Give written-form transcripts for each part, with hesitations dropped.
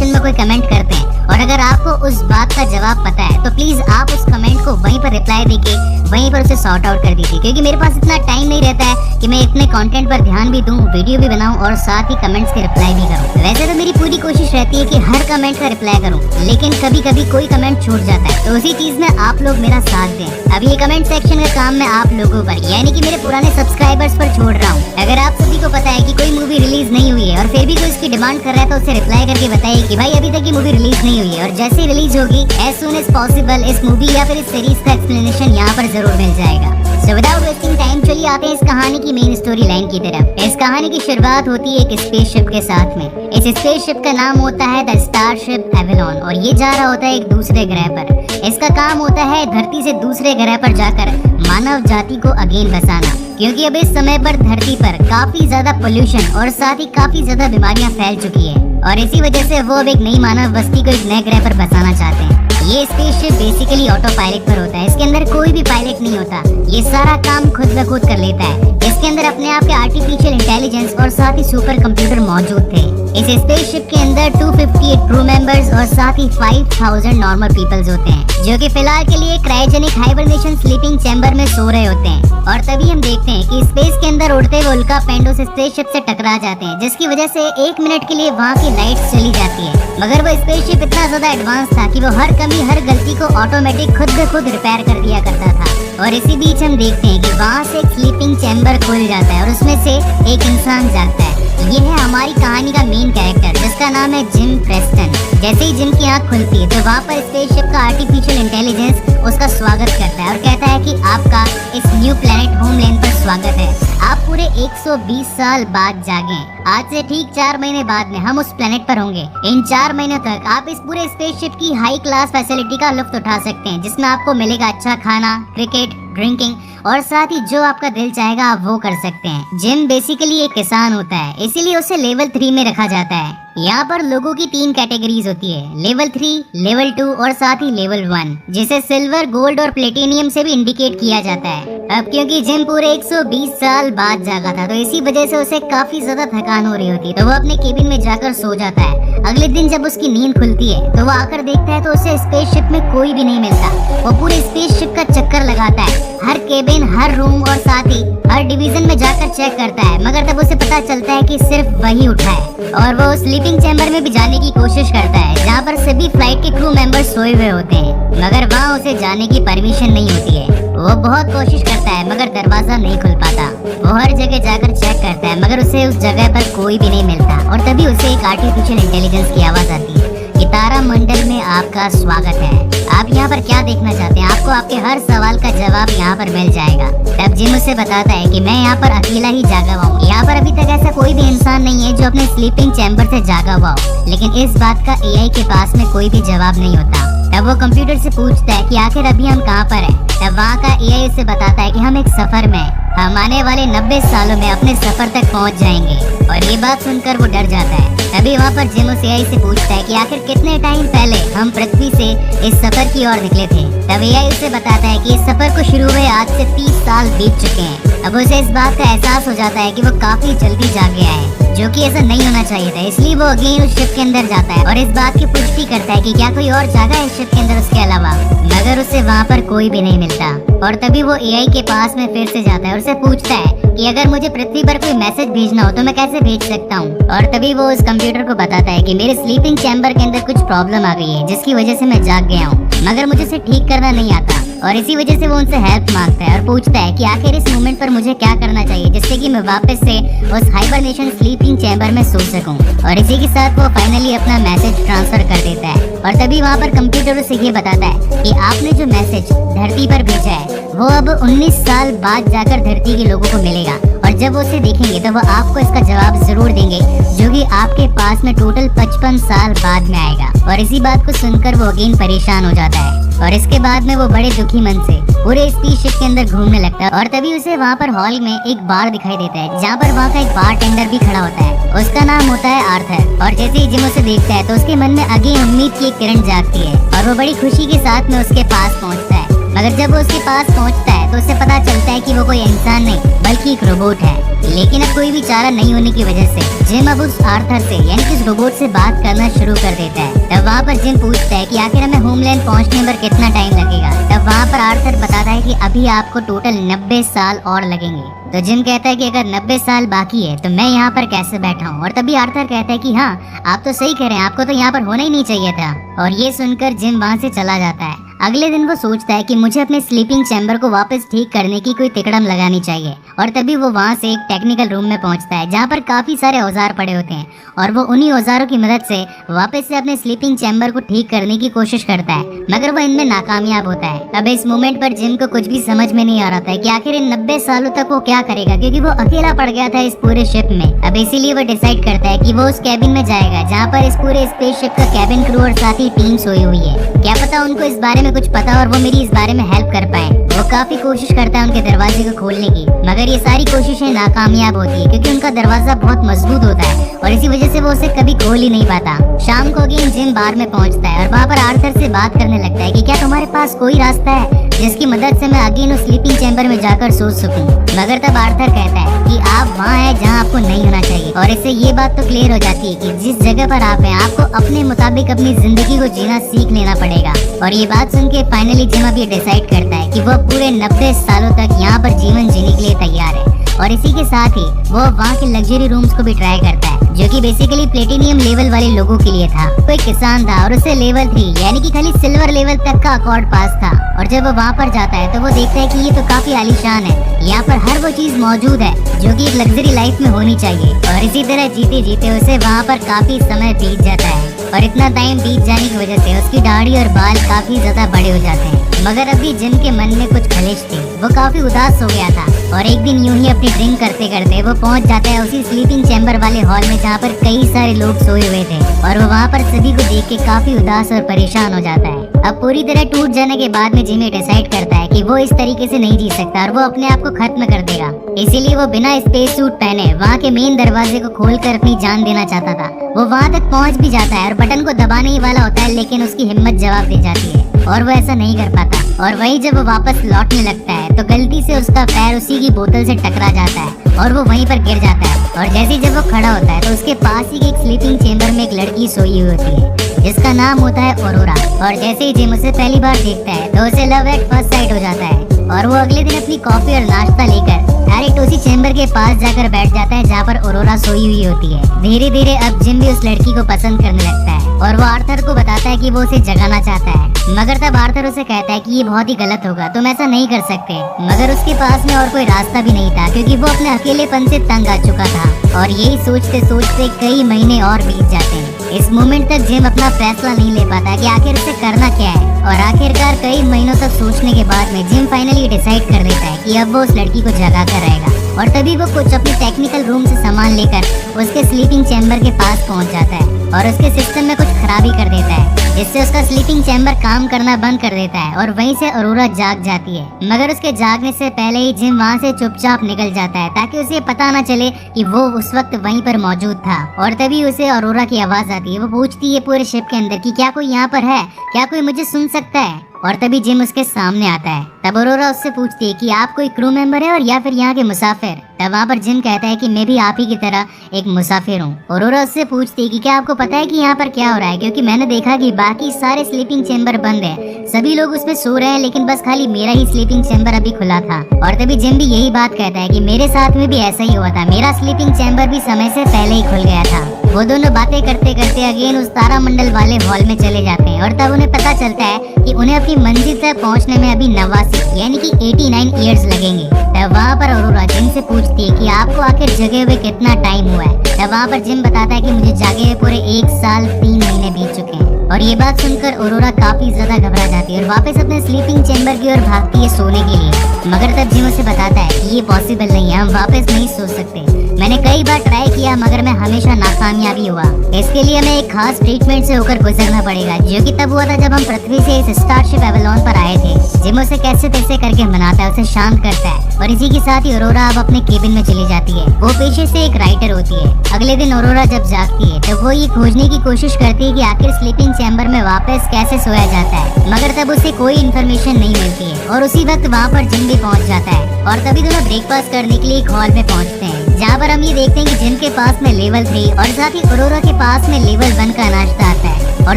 Section में कोई comment करते हैं और अगर आपको उस बात का जवाब पता है तो प्लीज आप उस कमेंट को वहीं पर रिप्लाई देके वहीं पर उसे सॉर्ट आउट कर दीजिए, क्योंकि मेरे पास इतना टाइम नहीं रहता है कि मैं इतने कंटेंट पर ध्यान भी दूं, वीडियो भी बनाऊं और साथ ही कमेंट्स के रिप्लाई भी करूं। वैसे तो मेरी पूरी कोशिश रहती है कि हर कमेंट का रिप्लाई करूं, लेकिन कभी कभी कोई कमेंट छूट जाता है, तो उसी चीज में आप लोग मेरा साथ दें। अब ये कमेंट सेक्शन का काम मैं आप लोगों पर यानी कि मेरे पुराने सब्सक्राइबर्स पर छोड़ रहा हूँ। अगर आप सभी को पता है कि कोई मूवी रिलीज नहीं हुई है और फिर भी कोई इसकी डिमांड कर रहा है तो उसे रिप्लाई करके बताइए कि भाई अभी तक ये मूवी रिलीज नहीं हुई है और जैसे रिलीज होगी एज सून एज पॉसिबल इस मूवी या फिर इस सीरीज का एक्सप्लेनेशन यहाँ पर जरूर मिल जाएगा। So without wasting time चलिए आते हैं इस कहानी की मेन स्टोरी लाइन की तरफ। इस कहानी की शुरुआत होती है एक स्पेसशिप के साथ में। इस स्पेसशिप का नाम होता है द स्टारशिप एवेलॉन और ये जा रहा होता है एक दूसरे ग्रह पर। इसका काम होता है धरती से दूसरे ग्रह पर जाकर मानव जाति को अगेन बसाना, क्योंकि अब इस समय पर धरती पर काफी ज्यादा पोल्यूशन और साथ ही काफी ज्यादा बीमारियां फैल चुकी है और इसी वजह से वो अब एक नई मानव बस्ती को एक नए ग्रह पर बसाना चाहते हैं। ये स्पेसशिप बेसिकली ऑटो पायलट पर होता है, इसके अंदर कोई भी पायलट नहीं होता, ये सारा काम खुद ब खुद कर लेता है। इसके अंदर अपने आप के आर्टिफिशियल इंटेलिजेंस और साथ ही सुपर कंप्यूटर मौजूद थे। इस स्पेसशिप के अंदर 258 क्रू मेंबर्स और साथ ही 5000 नॉर्मल पीपल्स होते हैं, जो कि फिलहाल के लिए क्रायोजेनिक हाइबरनेशन स्लीपिंग चैम्बर में सो रहे होते हैं। और तभी हम देखते हैं कि स्पेस के अंदर उड़ते हुए उल्का पिंड उस स्पेसशिप से टकरा जाते हैं, जिसकी वजह से 1 मिनट के लिए वहाँ की लाइट्स चली जाती है। मगर वो स्पेसशिप इतना ज्यादा एडवांस था कि वो हर कमी हर गलती को ऑटोमेटिक खुद ब खुद रिपेयर कर दिया करता था। और इसी बीच हम देखते हैं कि वहाँ से एक स्लीपिंग चैम्बर खुल जाता है और उसमें से एक इंसान जागता है। ये है हमारी कहानी का मेन कैरेक्टर जिसका नाम है जिम प्रेस्टन। जैसे ही जिम की आंख खुलती है तो वहाँ पर स्पेसशिप का आर्टिफिशियल इंटेलिजेंस उसका स्वागत करता है और कहता है कि आपका इस न्यू प्लेनेट होमलैंड पर स्वागत है। आप पूरे 120 साल बाद जागे। आज से ठीक 4 महीने बाद में हम उस प्लेनेट पर होंगे। इन 4 महीनों तक आप इस पूरे स्पेसशिप की हाई क्लास फैसिलिटी का लुत्फ उठा सकते हैं, जिसमें आपको मिलेगा अच्छा खाना, क्रिकेट, ड्रिंकिंग और साथ ही जो आपका दिल चाहेगा आप वो कर सकते हैं। जिम बेसिकली एक किसान होता है, इसीलिए उसे लेवल 3 में रखा जाता है। यहाँ पर लोगों की 3 कैटेगरीज होती है, लेवल 3, लेवल 2 और साथ ही लेवल 1, जिसे सिल्वर, गोल्ड और प्लेटिनियम से भी इंडिकेट किया जाता है। अब क्योंकि जिम पूरे 120 साल बाद जागा था तो इसी वजह से उसे काफी ज्यादा थकान हो रही होती, तो वो अपने केबिन में जाकर सो जाता है। अगले दिन जब उसकी नींद खुलती है तो वो आकर देखता है तो उसे स्पेसशिप में कोई भी नहीं मिलता। वो पूरे स्पेसशिप का चक्कर लगाता है, हर केबिन, हर रूम और साथ ही हर डिवीजन में जाकर चेक करता है, मगर तब उसे पता चलता है कि सिर्फ वही उठा है। और वो स्लीपिंग चैम्बर में भी जाने की कोशिश करता है जहाँ पर सभी फ्लाइट के क्रू मेंबर्स सोए हुए होते हैं, मगर वहाँ उसे जाने की परमिशन नहीं होती है। वो बहुत कोशिश करता है मगर दरवाजा नहीं खुल पाता। वो हर जगह जाकर चेक करता है मगर उसे उस जगह पर कोई भी नहीं मिलता। और तभी उसे एक आर्टिफिशियल इंटेलिजेंस की आवाज आती है कि तारामंडल में आपका स्वागत है। आप यहाँ पर क्या देखना चाहते हैं? आपको आपके हर सवाल का जवाब यहाँ पर मिल जाएगा। तब जिम उसे बताता है कि मैं यहाँ पर अकेला ही जागा हुआ हूँ। यहाँ पर अभी तक ऐसा कोई भी इंसान नहीं है जो अपने स्लीपिंग चैम्बर से जागा हुआ हो, लेकिन इस बात का एआई के पास में कोई भी जवाब नहीं होता। तब वो कंप्यूटर से पूछता है कि आखिर अभी हम कहाँ पर हैं? तब वहाँ का एआई उसे बताता है कि हम एक सफर में हैं। हम आने वाले 90 सालों में अपने सफर तक पहुँच जाएंगे। और ये बात सुनकर वो डर जाता है। तभी वहाँ पर जिम उस एआई से पूछता है कि आखिर कितने टाइम पहले हम पृथ्वी से इस सफर की ओर निकले थे। तब एआई उसे बताता है कि इस सफर को शुरू हुए आज से 30 साल बीत चुके हैं। अब उसे इस बात का एहसास हो जाता है कि वो काफी जल्दी जाग गया है, जो कि ऐसा नहीं होना चाहिए था। इसलिए वो अगेन उस शिप के अंदर जाता है और इस बात की पुष्टि करता है कि क्या कोई और जागा है इस शिप के अंदर उसके अलावा, मगर उसे वहाँ पर कोई भी नहीं मिलता। और तभी वो एआई के पास में फिर से जाता है और उससे पूछता है कि अगर मुझे पृथ्वी पर कोई मैसेज भेजना हो तो मैं कैसे भेज सकता हूँ। और तभी वो उस कंप्यूटर को बताता है कि मेरे स्लीपिंग चैम्बर के अंदर कुछ प्रॉब्लम आ गई है जिसकी वजह से मैं जाग गया हूँ, मगर मुझे उसे ठीक करना नहीं आता। और इसी वजह से वो उनसे हेल्प मांगता है और पूछता है कि आखिर इस मोमेंट पर मुझे क्या करना चाहिए जिससे कि मैं वापस से उस हाइबरनेशन स्लीपिंग चैम्बर में सो सकूं। और इसी के साथ वो फाइनली अपना मैसेज ट्रांसफर कर देता है। और तभी वहाँ पर कंप्यूटर उसे ये बताता है कि आपने जो मैसेज धरती पर भेजा है वो अब 19 साल बाद जाकर धरती के लोगों को मिलेगा। और जब वो उसे देखेंगे तो वो आपको इसका जवाब जरूर देंगे, जो कि आपके पास में टोटल 55 साल बाद में आएगा। और इसी बात को सुनकर वो अगेन परेशान हो जाता है और इसके बाद में वो बड़े दुखी मन से पूरे स्पेसशिप के अंदर घूमने लगता है। और तभी उसे वहाँ पर हॉल में एक बार दिखाई देता है जहाँ पर वहाँ का एक बारटेंडर भी खड़ा होता है। उसका नाम होता है आर्थर। और जैसे ही जिम उसे देखता है तो उसके मन में अगेन उम्मीद की एक किरण जागती है और वो बड़ी खुशी के साथ में उसके पास पहुँचता है। मगर जब वो उसके पास पहुँचता है तो उसे पता चलता है कि वो कोई इंसान नहीं बल्कि एक रोबोट है। लेकिन अब कोई भी चारा नहीं होने की वजह से जिम अब उस आर्थर से यानी कि उस रोबोट से बात करना शुरू कर देता है। तब वहाँ पर जिम पूछता है कि आखिर हमें होमलैंड पहुँचने पर कितना टाइम लगेगा। तब वहाँ पर आर्थर बताता है कि अभी आपको टोटल 90 साल और लगेंगे। तो जिम कहता है कि अगर 90 साल बाकी है तो मैं यहाँ पर कैसे बैठा हूँ। और तभी आर्थर कहता है कि हाँ आप तो सही कह रहे हैं, आपको तो यहाँ पर होना ही नहीं चाहिए था। और ये सुनकर जिम वहाँ से चला जाता है। अगले दिन वो सोचता है कि मुझे अपने स्लीपिंग चैम्बर को वापस ठीक करने की कोई तिकड़म लगानी चाहिए। और तभी वो वहाँ से एक टेक्निकल रूम में पहुँचता है जहाँ पर काफी सारे औजार पड़े होते हैं और वो उन्हीं औजारों की मदद से वापस से अपने स्लीपिंग चैम्बर को ठीक करने की कोशिश करता है, मगर वो इनमें नाकामयाब होता है। अब इस मोमेंट पर जिम को कुछ भी समझ में नहीं आ रहा था कि आखिर इन 90 सालों तक वो क्या करेगा, क्योंकि वो अकेला पड़ गया था इस पूरे शिप में। अब इसीलिए वो डिसाइड करता है कि वो उस कैबिन में जाएगा जहाँ पर इस पूरे स्पेसशिप का कैबिन क्रू और साथ ही टीम सोई हुई है। क्या पता उनको इस बारे में कुछ पता और वो मेरी इस बारे में हेल्प कर पाए। वो काफी कोशिश करता है उनके दरवाजे को खोलने की, मगर ये सारी कोशिशें नाकामयाब होती है क्योंकि उनका दरवाजा बहुत मजबूत होता है और इसी वजह से वो उसे कभी खोल ही नहीं पाता। शाम को अगेन जिम बार में पहुंचता है और वहाँ पर आर्थर से बात करने लगता है कि क्या तुम्हारे पास कोई रास्ता है जिसकी मदद से मैं अगेन उस स्लीपिंग चैम्बर में जाकर सो सकूं। मगर तब आर्थर कहता है कि आप वहाँ हैं जहाँ आपको नहीं होना चाहिए। और इससे ये बात तो क्लियर हो जाती है कि जिस जगह पर आप हैं आपको अपने मुताबिक अपनी जिंदगी को जीना सीख लेना पड़ेगा। और ये बात सुन के फाइनली जिम अब ये डिसाइड करता है कि वो पूरे 90 सालों तक यहाँ पर जीवन जीने के लिए तैयार है। और इसी के साथ ही वो वहाँ के लग्जरी रूम्स को भी ट्राई करता है जो कि बेसिकली प्लेटिनियम लेवल वाले लोगों के लिए था। कोई किसान था और उसे लेवल 3 यानी कि खाली सिल्वर लेवल तक का अकॉर्ड पास था। और जब वो वहाँ पर जाता है तो वो देखता है कि ये तो काफी आलीशान है, यहाँ पर हर वो चीज मौजूद है जो कि एक लग्जरी लाइफ में होनी चाहिए। और इसी तरह जीते जीते उसे वहाँ पर काफी समय बीत जाता है और इतना टाइम बीत जाने की वजह से उसकी दाढ़ी और बाल काफी ज्यादा बड़े हो जाते हैं। मगर अभी जिम के मन में कुछ खलिश थी, वो काफी उदास हो गया था। और एक दिन यूं ही अपनी ड्रिंक करते करते वो पहुंच जाता है उसी स्लीपिंग चैम्बर वाले हॉल में जहाँ पर कई सारे लोग सोए हुए थे। और वो वहाँ पर सभी को देख के काफी उदास और परेशान हो जाता है। अब पूरी तरह टूट जाने के बाद में जिमी डिसाइड करता है कि वो इस तरीके से नहीं जी सकता और वो अपने आप को खत्म कर देगा। इसीलिए वो बिना स्पेस सूट पहने वहाँ के मेन दरवाजे को खोलकर अपनी जान देना चाहता था। वो वहाँ तक पहुँच भी जाता है और बटन को दबाने ही वाला होता है, लेकिन उसकी हिम्मत जवाब दे जाती है और वो ऐसा नहीं कर पाता। और वहीं जब वो वापस लौटने लगता है तो गलती से उसका पैर उसी की बोतल से टकरा जाता है और वो वहीं पर गिर जाता है। और जैसे जब वो खड़ा होता है तो उसके पास ही एक स्लीपिंग चेम्बर में एक लड़की सोई हुई होती है जिसका नाम होता है ऑरोरा। और जैसे ही जिम उसे पहली बार देखता है तो उसे लव एट फर्स्ट साइट हो जाता है और वो अगले दिन अपनी कॉफी और नाश्ता लेकर डायरेक्ट उसी चेम्बर के पास जाकर बैठ जाता है जहाँ पर ऑरोरा सोई हुई होती है। धीरे धीरे अब जिम भी उस लड़की को पसंद करने लगता है और वो आर्थर को बताता है कि वो उसे जगाना चाहता है। मगर तब आर्थर उसे कहता है कि ये बहुत ही गलत होगा, तुम ऐसा नहीं कर सकते। मगर उसके पास में और कोई रास्ता भी नहीं था क्योंकि वो अपने अकेलेपन से तंग आ चुका था। और यही सोचते सोचते कई महीने और बीत जाते हैं। इस मोमेंट तक जिम अपना फैसला नहीं ले पाता कि आखिर उसे करना क्या है। और आखिरकार कई महीनों तक सोचने के बाद में जिम फाइनली डिसाइड कर लेता है कि अब वो उस लड़की को जगा कर रहेगा। और तभी वो कुछ अपने टेक्निकल रूम से सामान लेकर उसके स्लीपिंग चैम्बर के पास पहुंच जाता है और उसके सिस्टम में कुछ खराबी कर देता है जिससे उसका स्लीपिंग चैम्बर काम करना बंद कर देता है और वहीं से ऑरोरा जाग जाती है। मगर उसके जागने से पहले ही जिम वहाँ से चुपचाप निकल जाता है ताकि उसे पता न चले कि वो उस वक्त वहीं पर मौजूद था। और तभी उसे ऑरोरा की आवाज आती है। वो पूछती है पूरे शिप के अंदर कि क्या कोई यहाँ पर है, क्या कोई मुझे सुन सकता है। और तभी जिम उसके सामने आता है। तब ऑरोरा उससे पूछती है कि आप कोई क्रू मेंबर है और या फिर यहाँ के मुसाफिर। तब वहाँ पर जिम कहता है कि मैं भी आप ही की तरह एक मुसाफिर हूँ। ऑरोरा उससे पूछती है कि क्या आपको पता है कि यहाँ पर क्या हो रहा है, क्योंकि मैंने देखा कि बाकी सारे स्लीपिंग चैम्बर बंद है, सभी लोग उसमें सो रहे हैं, लेकिन बस खाली मेरा ही स्लीपिंग चैम्बर अभी खुला था। और तभी जिम भी यही बात कहता है कि मेरे साथ में भी ऐसा ही हुआ था, मेरा स्लीपिंग चैम्बर भी समय से पहले ही खुल गया था। वो दोनों बातें करते करते अगेन उस तारामंडल वाले हॉल में चले जाते हैं और तब उन्हें पता चलता है कि उन्हें अपनी मंजिल तक पहुंचने में अभी 89 यानी कि 89 ईयर्स लगेंगे। तब वहाँ पर ऑरोरा जिम से पूछती है कि आपको आखिर जगे हुए कितना टाइम हुआ है। तब वहाँ पर जिम बताता है कि मुझे जागे हुए पूरे 1 साल 3 महीने बीत चुके हैं। और ये बात सुनकर ऑरोरा काफी ज्यादा घबरा जाती है और वापस अपने स्लीपिंग चैम्बर की ओर भागती है सोने के लिए। मगर तब जिम उसे बताता है कि ये पॉसिबल नहीं है, हम वापस नहीं सो सकते। मैंने कई बार ट्राई किया मगर मैं हमेशा नाकामयाबी हुआ। इसके लिए हमें एक खास ट्रीटमेंट से होकर गुजरना पड़ेगा, जो कि तब हुआ था जब हम पृथ्वी से इस स्टारशिप एवलॉन पर आए थे। जिम उसे कैसे तैसे करके मनाता है, उसे शांत करता है और इसी के साथ ही ऑरोरा अब अपने केबिन में चली जाती है। वो पेशे से एक राइटर होती है। अगले दिन ऑरोरा जब जागती है तब वो ये खोजने की कोशिश करती है कि आखिर स्लीपिंग चैम्बर में वापस कैसे सोया जाता है, मगर तब उसे कोई इन्फॉर्मेशन नहीं मिलती है। और उसी वक्त वहाँ पर जिम भी पहुँच जाता है और तभी दोनों ब्रेकफास्ट करने के लिए एक हॉल में पहुँचते हैं जहाँ पर हम ये देखते हैं कि जिम के पास में लेवल 3 और साथ ही अरोरा के पास में लेवल 1 का नाश्ता आता है और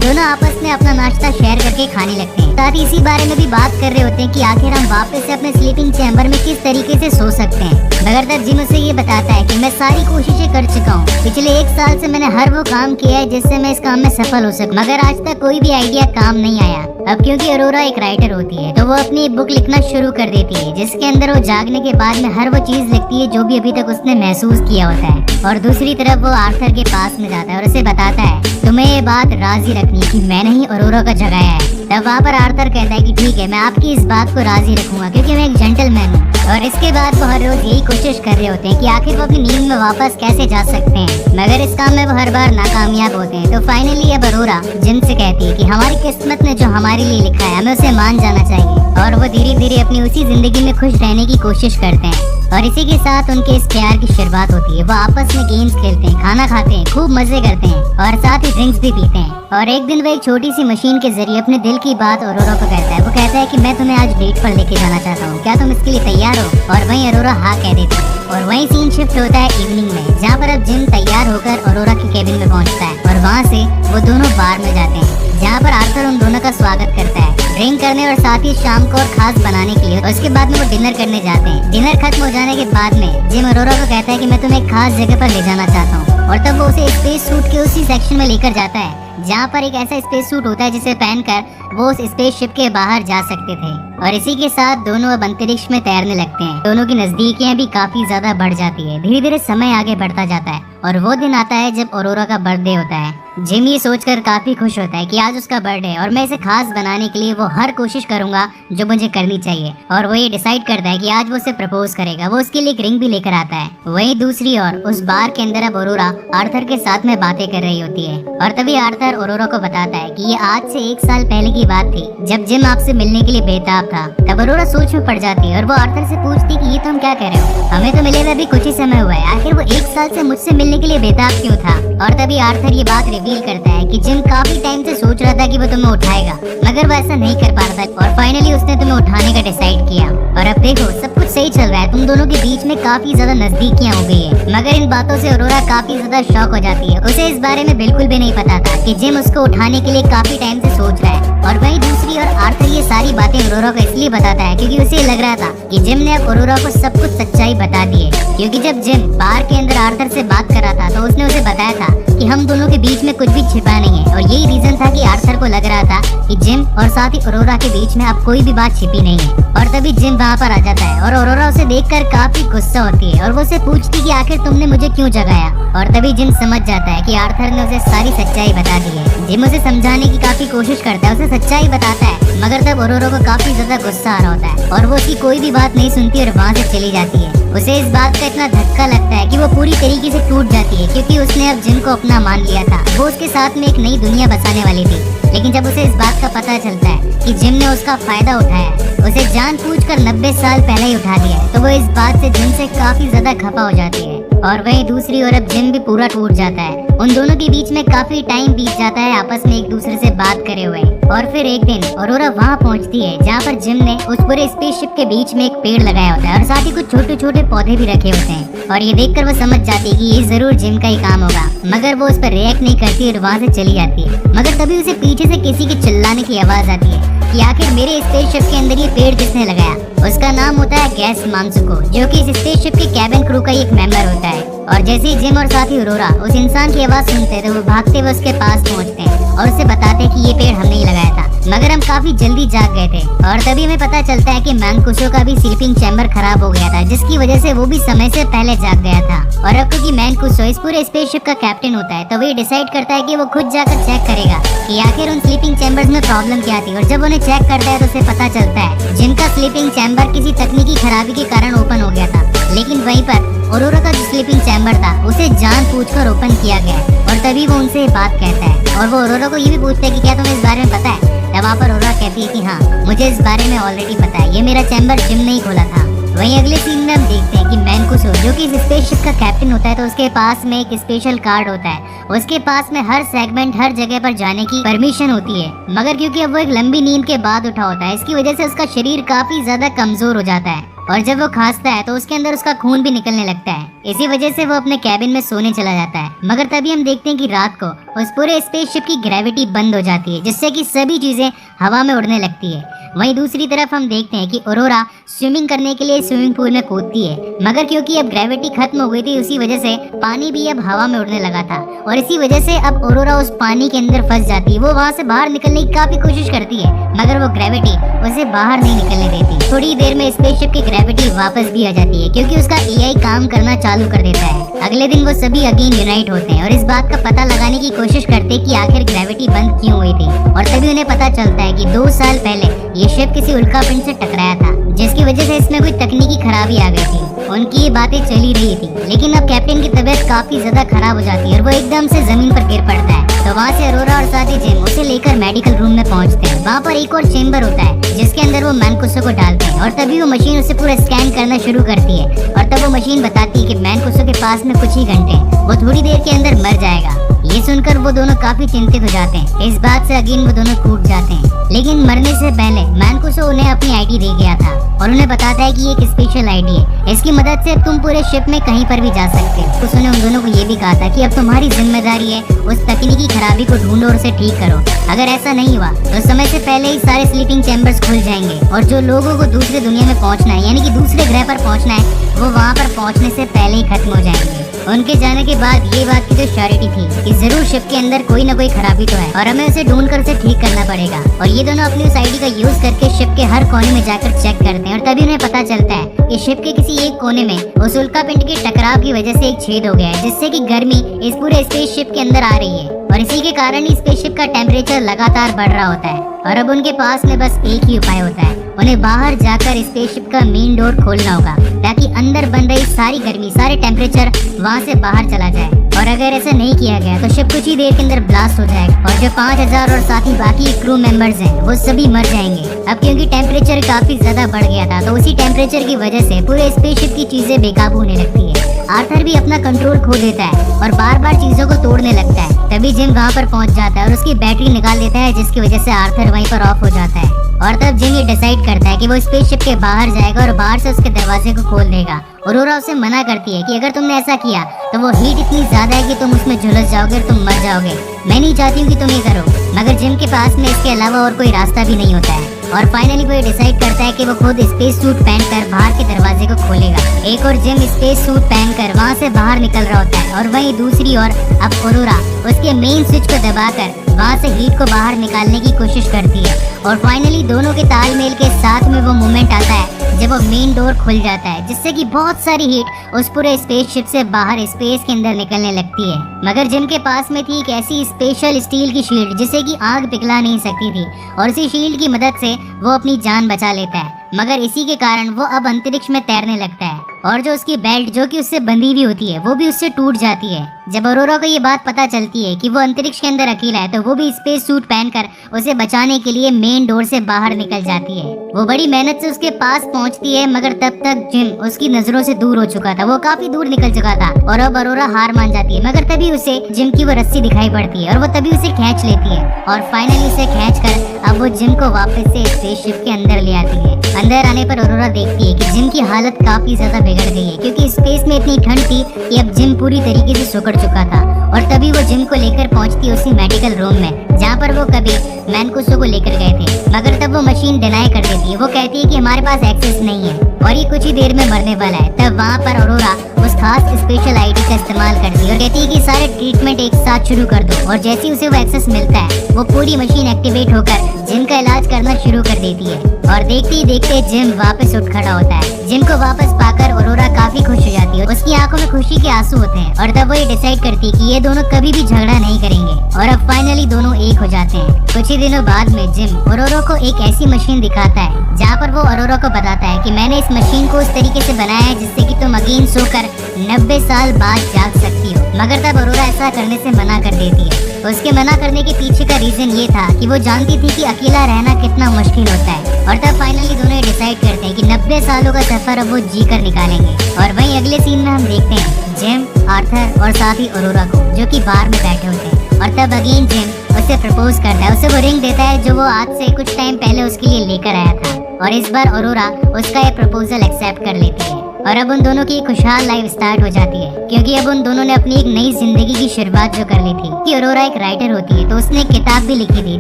दोनों आपस में अपना नाश्ता शेयर करके खाने लगते हैं। साथ ही इसी बारे में भी बात कर रहे होते हैं कि आखिर हम वापस से अपने स्लीपिंग चैम्बर में किस तरीके से सो सकते हैं। मगर तब जिम उसे ये बताता है कि मैं सारी कोशिशें कर चुका हूँ, पिछले 1 साल से मैंने हर वो काम किया है जिससे मैं इस काम में सफल हो सकूं, मगर आज तक कोई भी आइडिया काम नहीं आया। अब क्योंकि अरोरा एक राइटर होती है तो वो अपनी बुक लिखना शुरू कर देती है जिसके अंदर वो जागने के बाद में हर वो चीज लिखती है जो भी अभी तक उसने महसूस किया होता है। और दूसरी तरफ वो आर्थर के पास में जाता है और उसे बताता है तुम्हें ये बात राजी रखनी कि मैंने ही अरोरा को जगाया है। तब वहाँ पर आर्थर कहता है कि ठीक है, मैं आपकी इस बात को राजी रखूंगा क्योंकि मैं एक जेंटलमैन हूँ। और इसके बाद वो हर रोज यही कोशिश कर रहे होते हैं कि आखिर वो अपनी नींद में वापस कैसे जा सकते हैं, मगर इस काम में वो हर बार नाकामयाब होते हैं। तो फाइनली अब अरोरा जिम से कहती है कि हमारी किस्मत ने जो हमारे लिए लिखा है हमें उसे मान जाना चाहिए। और वो धीरे धीरे अपनी उसी जिंदगी में खुश रहने की कोशिश करते हैं और इसी के साथ उनके इस प्यार की शुरुआत होती है। वो आपस में गेम्स खेलते हैं, खाना खाते हैं, खूब मजे करते हैं और साथ ही ड्रिंक्स भी पीते हैं। और एक दिन वो एक छोटी सी मशीन के जरिए अपने दिल की बात अरोरा को कहता है। वो कहता है कि मैं तुम्हें आज डेट पर लेके जाना चाहता हूँ, क्या तुम इसके लिए तैयार हो? और वहीं अरोरा हाँ कह देती है। और वहीं सीन शिफ्ट होता है इवनिंग में, जहाँ पर अब जिम तैयार होकर अरोरा के केबिन में पहुँचता है और वहाँ से वो दोनों बार में जाते हैं, जहाँ पर आर्थर उन दोनों का स्वागत करता है ड्रिंक करने और साथ ही शाम को और खास बनाने के लिए। और उसके बाद में वो डिनर करने जाते हैं। डिनर खत्म हो जाने के बाद में जिम अरोरा को कहता है कि मैं तुम्हें एक खास जगह पर ले जाना चाहता हूँ और तब वो उसे स्पेस सूट के उसी सेक्शन में लेकर जाता है जहाँ पर एक ऐसा स्पेस सूट होता है जिसे पहनकर वो उस स्पेसशिप के बाहर जा सकते थे। और इसी के साथ दोनों अब अंतरिक्ष में तैरने लगते हैं। दोनों की नजदीकियां भी काफी ज्यादा बढ़ जाती है। धीरे धीरे समय आगे बढ़ता जाता है और वो दिन आता है जब अरोरा का बर्थडे होता है। जिम ये सोचकर काफी खुश होता है कि आज उसका बर्थडे है और मैं इसे खास बनाने के लिए वो हर कोशिश करूंगा जो मुझे करनी चाहिए। और वो ये डिसाइड करता है कि आज वो उसे प्रपोज करेगा। वो उसके लिए एक रिंग भी लेकर आता है। वहीं दूसरी ओर उस बार के अंदर अब अरोरा आर्थर के साथ में बातें कर रही होती है और तभी आर्थर अरोरा को बताता है कि ये आज से 1 साल पहले की बात थी जब जिम आपसे मिलने के लिए बेताब था। तब अरोरा सोच में पड़ जाती है और वो आर्थर से पूछती कि ये तुम क्या कह रहे हो, हमें तो मिले हुए अभी कुछ ही समय हुआ है, आखिर वो 1 साल से मुझसे मिलने के लिए बेताब क्यों था? और तभी आर्थर ये बात रिवील करता है कि जिम काफी टाइम से सोच रहा था कि वो तुम्हें उठाएगा, मगर वो ऐसा नहीं कर पा रहा था और फाइनली उसने तुम्हें उठाने का डिसाइड किया। और अब देखो सब कुछ सही चल रहा है, तुम दोनों के बीच में काफी ज्यादा नजदीकियां हो गई है। मगर इन बातों से अरोरा काफी ज्यादा शॉक हो जाती है। उसे इस बारे में बिल्कुल भी नहीं पता था कि जिम उसको उठाने के लिए काफी टाइम से सोच रहा है। और वहीं दूसरी ओर आर्थर ये सारी बातें अरोरा को इसलिए बताता है क्योंकि उसे लग रहा था कि जिम ने अब अरोरा को सब कुछ सच्चाई बता दी है। क्योंकि जब जिम बार के अंदर आर्थर से बात कर रहा था तो उसने उसे बताया था कि हम दोनों के बीच में कुछ भी छिपा नहीं है। और यही रीजन था कि आर्थर को लग रहा था कि जिम और साथ ही अरोरा के बीच में अब कोई भी बात छिपी नहीं है। और तभी जिम वहाँ पर आ जाता है और अरोरा उसे देखकर काफी गुस्सा होती है और वो उसे पूछती कि आखिर तुमने मुझे क्यों जगाया? और तभी जिम समझ जाता है कि आर्थर ने उसे सारी सच्चाई बता दी है। जिम उसे समझाने की काफी कोशिश करता है, उसे सच्चाई बताता है, मगर तब अरोरा को काफी ज्यादा गुस्सा आ रहा होता है और वो उसकी कोई भी बात नहीं सुनती और वहाँ से चली जाती है। उसे इस बात का इतना धक्का लगता है कि वो पूरी तरीके से टूट जाती है क्योंकि उसने अब जिम को अपना मान लिया था। वो उसके साथ में एक नई दुनिया बसाने वाली थी। लेकिन जब उसे इस बात का पता चलता है कि जिम ने उसका फायदा उठाया, उसे जानबूझकर 90 साल पहले ही उठा दिया, तो वो इस बात से जिम से काफी ज्यादा खफा हो जाती है। और वहीं दूसरी ओर अब जिम भी पूरा टूट जाता है। उन दोनों के बीच में काफी टाइम बीत जाता है आपस में एक दूसरे से बात करे हुए। और फिर एक दिन अरोरा वहाँ पहुँचती है जहाँ पर जिम ने उस पूरे स्पेसशिप के बीच में एक पेड़ लगाया होता है और साथ ही कुछ छोटे छोटे पौधे भी रखे होते हैं। और ये देखकर वो समझ जाती है कि ये जरूर जिम का ही काम होगा, मगर वो उस पर रिएक्ट नहीं करती और वहाँ से चली जाती है। मगर तभी उसे पीछे से किसी के चिल्लाने की आवाज आती है कि आखिर मेरे स्पेसशिप के अंदर ये पेड़ किसने लगाया? उसका नाम होता है गैस मांसुको, जो कि इस स्पेसशिप के कैबिन क्रू का एक मेंबर होता है। और जैसे ही जिम और साथी अरोरा उस इंसान की आवाज सुनते हैं तो वो भागते हुए उसके पास पहुंचते हैं और उसे बताते हैं कि ये पेड़ हमने ही लगाया था, मगर हम काफी जल्दी जाग गए थे। और तभी हमें पता चलता है कि मैंकुशो का भी स्लीपिंग चैम्बर खराब हो गया था, जिसकी वजह से वो भी समय से पहले जाग गया था। और अब क्योंकि मैंकुशो इस पूरे स्पेसशिप का कैप्टन होता है तो वो डिसाइड करता है कि वो खुद जाकर चेक करेगा कि आखिर उन स्लीपिंग चैम्बर्स में प्रॉब्लम क्या थी। और जब उन्हें चेक करता है तो उसे पता चलता है जिम का स्लीपिंग चैम्बर किसी तकनीकी खराबी के कारण ओपन हो गया था। लेकिन वहीं पर अरोरा का जो स्लीपिंग चैम्बर था उसे जानबूझकर ओपन किया गया। और तभी वो उनसे बात कहता है और वो अरोरा को ये भी पूछता है कि क्या तुम्हें इस बारे में पता है? तब वहाँ पर अरोरा कहती है कि हाँ, मुझे इस बारे में ऑलरेडी पता है, ये मेरा चैम्बर जिम ने ही खोला था। वहीं अगले सीन में हम देखते हैं कि मैंकुशो जो कि इस स्पेसशिप का कैप्टन होता है तो उसके पास में एक स्पेशल कार्ड होता है। उसके पास में हर सेगमेंट हर जगह पर जाने की परमिशन होती है, मगर क्योंकि अब वो एक लंबी नींद के बाद उठा होता है इसकी वजह से उसका शरीर काफी ज्यादा कमजोर हो जाता है। और जब वो खांसता है तो उसके अंदर उसका खून भी निकलने लगता है। इसी वजह से वो अपने कैबिन में सोने चला जाता है। मगर तभी हम देखते हैं कि रात को उस पूरे स्पेसशिप की ग्रेविटी बंद हो जाती है, जिससे कि सभी चीजें हवा में उड़ने लगती है। वहीं दूसरी तरफ हम देखते हैं कि ऑरोरा स्विमिंग करने के लिए स्विमिंग पूल में कूदती है, मगर क्योंकि अब ग्रेविटी खत्म हो गई थी उसी वजह से पानी भी अब हवा में उड़ने लगा था और इसी वजह से अब ऑरोरा उस पानी के अंदर फंस जाती है। वो वहाँ से बाहर निकलने की काफी कोशिश करती है, मगर वो ग्रेविटी उसे बाहर नहीं निकलने देती। थोड़ी देर में स्पेसशिप की ग्रेविटी वापस भी आ जाती है क्योंकि उसका एआई काम करना चालू कर देता है। अगले दिन वो सभी अगेन यूनाइट होते हैं और इस बात का पता लगाने की कोशिश करते हैं कि आखिर ग्रेविटी बंद क्यों हुई थी। और तभी उन्हें पता चलता है कि 2 साल पहले ये शिप किसी उल्कापिंड से टकराया था, जिसकी वजह से इसमें कोई तकनीकी खराबी आ गई थी। उनकी ये बातें चली रही थी, लेकिन अब कैप्टन की तबीयत काफी ज्यादा खराब हो जाती है और वो एकदम से जमीन पर गिर पड़ता है। तो वहाँ से अरोरा और साथी जिम उसे लेकर मेडिकल रूम में पहुँचते हैं। वहाँ पर एक और चेम्बर होता है जिसके अंदर वो मैनकुसो को डालते हैं और तभी वो मशीन उसे पूरा स्कैन करना शुरू करती है और तब वो मशीन बताती है कि मैनकुसो के पास में कुछ ही घंटे, वो थोड़ी देर के अंदर मर जाएगा। ये सुनकर वो दोनों काफी चिंतित हो जाते हैं। इस बात से अगेन वो दोनों टूट जाते हैं, लेकिन मरने से पहले मैनकुसो उन्हें अपनी आईडी दे गया था और उन्हें बताता है कि ये एक स्पेशल आईडी है, इसकी मदद से तुम पूरे शिप में कहीं पर भी जा सकते हो। उसने उन दोनों को ये भी कहा था कि अब तुम्हारी जिम्मेदारी है उस तकनीकी खराबी को ढूंढो और उसे ठीक करो। अगर ऐसा नहीं हुआ तो समय से पहले ही सारे स्लीपिंग चैम्बर्स खुल जाएंगे और जो लोगों को दूसरे दुनिया में पहुंचना है, यानी कि दूसरे ग्रह पर पहुंचना है, वो वहाँ पर पहुंचने से पहले ही खत्म हो जाएंगे। उनके जाने के बाद ये बात की जो श्योरिटी थी कि जरूर शिप के अंदर कोई ना कोई खराबी तो है और हमें उसे ढूंढ कर उसे ठीक करना पड़ेगा। और ये दोनों अपनी उस आईडी का यूज करके शिप के हर कोने में जाकर चेक करते हैं और तभी उन्हें पता चलता है कि शिप के किसी एक कोने में उस उल्कापिंड के टकराव की वजह से एक छेद हो गया है, जिससे कि गर्मी इस पूरे स्पेसशिप के अंदर आ रही है और इसी के कारण ही स्पेसशिप का टेम्परेचर लगातार बढ़ रहा होता है। और अब उनके पास में बस एक ही उपाय होता है, उन्हें बाहर जाकर स्पेसशिप का मेन डोर खोलना होगा ताकि अंदर बन रही सारी गर्मी, सारे टेम्परेचर वहाँ से बाहर चला जाए। और अगर ऐसा नहीं किया गया तो शिप कुछ ही देर के अंदर ब्लास्ट हो जाएगा और जो 5000 और साथ ही बाकी क्रू मेंबर्स हैं वो सभी मर जाएंगे। अब क्योंकि टेम्परेचर काफी ज्यादा बढ़ गया था तो उसी टेम्परेचर की वजह से पूरे स्पेसशिप की चीजें बेकाबू होने लगती है। आर्थर भी अपना कंट्रोल खो देता है और बार बार चीजों को तोड़ने लगता है। तभी जिम वहाँ पर पहुँच जाता है और उसकी बैटरी निकाल देता है, जिसकी वजह से आर्थर वहीं पर ऑफ हो जाता है। और तब जिम ये डिसाइड करता है कि वो स्पेसशिप के बाहर जाएगा और बाहर से उसके दरवाजे को खोल देगा। ऑरोरा उसे मना करती है कि अगर तुमने ऐसा किया तो वो हीट इतनी ज्यादा है कि तुम उसमें झुलस जाओगे और तुम मर जाओगे। मैं नहीं चाहती हूँ कि तुम ये करो, मगर जिम के पास में इसके अलावा और कोई रास्ता भी नहीं होता है। और फाइनली वो ये डिसाइड करता है कि वो खुद स्पेस सूट पहनकर बाहर के दरवाजे को खोलेगा। एक और जिम स्पेस सूट पहनकर वहाँ से बाहर निकल रहा होता है और वहीं दूसरी ओर अब ऑरोरा उसके मेन स्विच को दबाकर वहाँ से हीट को बाहर निकालने की कोशिश करती है। और फाइनली दोनों के तालमेल के साथ में वो मोमेंट आता है जब वो मेन डोर खुल जाता है, जिससे कि बहुत सारी हीट उस पूरे स्पेसशिप से बाहर स्पेस के अंदर निकलने लगती है। मगर जिम के पास में थी एक ऐसी स्पेशल स्टील की शील्ड जिसे कि आग पिघला नहीं सकती थी और इसी शील्ड की मदद से वो अपनी जान बचा लेता है। मगर इसी के कारण वो अब अंतरिक्ष में तैरने लगता है और जो उसकी बेल्ट जो कि उससे बंधी हुई होती है वो भी उससे टूट जाती है। जब ऑरोरा को ये बात पता चलती है कि वो अंतरिक्ष के अंदर अकेला है तो वो भी स्पेस सूट पहनकर उसे बचाने के लिए मेन डोर से बाहर निकल जाती है। वो बड़ी मेहनत से उसके पास पहुंचती है, मगर तब तक जिम उसकी नजरों से दूर हो चुका था, वो काफी दूर निकल चुका था और अब ऑरोरा हार मान जाती है। मगर तभी उसे जिम की वो रस्सी दिखाई पड़ती है और वो तभी उसे खींच लेती है और फाइनली उसे खींचकर अब वो जिम को वापस से स्पेसशिप के अंदर ले आती है। अंदर आने पर ऑरोरा देखती है कि जिम की हालत काफी ज्यादा बिगड़ गई है क्योंकि स्पेस में इतनी ठंड थी कि अब जिम पूरी तरीके से सिकुड़ चुका था। और तभी वो जिम को लेकर पहुंचती है उसी मेडिकल रूम में जहाँ पर वो कभी मैनकुसो को लेकर गए थे। मगर तब वो मशीन डिनाई कर देती है, वो कहती है कि हमारे पास एक्सेस नहीं है और ये कुछ ही देर में मरने वाला है। तब वहाँ पर ऑरोरा उस खास स्पेशल आईडी का इस्तेमाल करती है और कहती है कि सारे ट्रीटमेंट एक साथ शुरू कर दो। और जैसे ही उसे वो एक्सेस मिलता है वो पूरी मशीन एक्टिवेट होकर जिम का इलाज करना शुरू कर देती है और देखते ही देखते जिम वापस उठ खड़ा होता है। जिम को वापस पाकर ऑरोरा काफी खुश हो जाती है, उसकी आंखों में खुशी के आंसू होते हैं और तब वो ये डिसाइड करती है कि ये दोनों कभी भी झगड़ा नहीं करेंगे और अब फाइनली दोनों एक हो जाते हैं। कुछ ही दिनों बाद में जिम ऑरोरा को एक ऐसी मशीन दिखाता है जहाँ पर वो ऑरोरा को बताता है कि मैंने इस मशीन को उस तरीके से बनाया है जिससे कि तुम अगेन सोकर 90 साल बाद जाग सकती हो। मगर तब ऑरोरा ऐसा करने से मना कर देती है। उसके मना करने के पीछे का रीजन ये था कि वो जानती थी कि अकेला रहना कितना मुश्किल होता है। और तब फाइनली दोनों डिसाइड करते हैं कि 90 सालों का सफर अब वो जी कर निकालेंगे। और वहीं अगले सीन में हम देखते हैं जिम, आर्थर और साथ ही ऑरोरा को जो कि बार में बैठे होते हैं। और तब अगेन जिम उसे प्रपोज करता है, उसे वो रिंग देता है जो वो आज से कुछ टाइम पहले उसके लिए लेकर आया था। और इस बार अरोरा उसका ये प्रपोजल एक्सेप्ट कर लेती है और अब उन दोनों की खुशहाल लाइफ स्टार्ट हो जाती है, क्योंकि अब उन दोनों ने अपनी एक नई जिंदगी की शुरुआत जो कर ली थी। कि अरोरा एक राइटर होती है, तो उसने एक किताब भी लिखी थी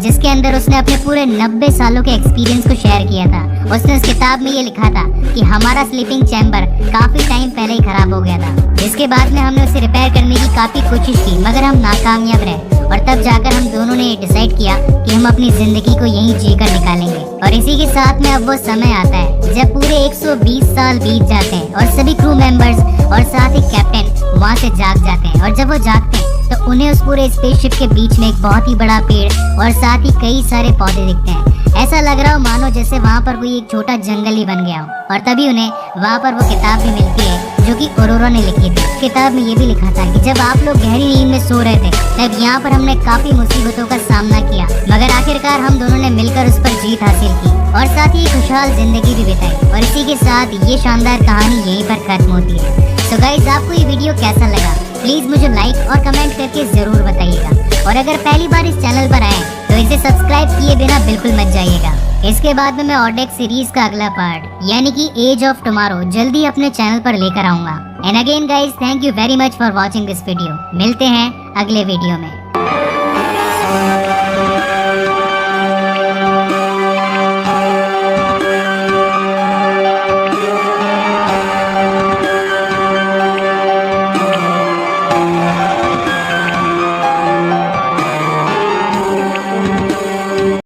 जिसके अंदर उसने अपने पूरे 90 सालों के एक्सपीरियंस को शेयर किया था। उसने उस किताब में ये लिखा था कि हमारा स्लीपिंग चैम्बर काफी टाइम पहले ही खराब हो गया था, जिसके बाद में हमने उसे रिपेयर करने की काफी कोशिश की मगर हम नाकामयाब रहे, और तब जाकर हम दोनों ने डिसाइड किया कि हम अपनी जिंदगी को यहीं जीकर निकालेंगे। और इसी के साथ में अब वो समय आता है जब पूरे 120 साल बीत जाते हैं और सभी क्रू मेंबर्स और साथ ही कैप्टन वहाँ से जाग जाते हैं। और जब वो जागते हैं तो उन्हें उस पूरे स्पेसशिप के बीच में एक बहुत ही बड़ा पेड़ और साथ ही कई सारे पौधे दिखते हैं। ऐसा लग रहा हो मानो जैसे वहाँ पर कोई एक छोटा जंगल ही बन गया हो। और तभी उन्हें वहाँ पर वो किताब भी मिलती है जो कि अरोरा ने लिखी थी। किताब में ये भी लिखा था कि जब आप लोग गहरी नींद में सो रहे थे तब यहाँ पर हमने काफी मुसीबतों का सामना किया, मगर आखिरकार हम दोनों ने मिलकर उस पर जीत हासिल की और साथ ही खुशहाल जिंदगी भी बिताई। और इसी के साथ ये शानदार कहानी यहीं पर खत्म होती है। तो गाइस, आपको ये वीडियो कैसा लगा प्लीज मुझे लाइक और कमेंट करके जरूर बताइएगा। और अगर पहली बार इस चैनल पर आए तो इसे सब्सक्राइब किए बिना बिल्कुल मत जाइएगा। इसके बाद में मैं ऑडेक्स सीरीज का अगला पार्ट यानी कि एज ऑफ टुमारो जल्दी अपने चैनल पर लेकर आऊंगा। And again guys, thank you very much for watching this video. मिलते हैं अगले वीडियो में।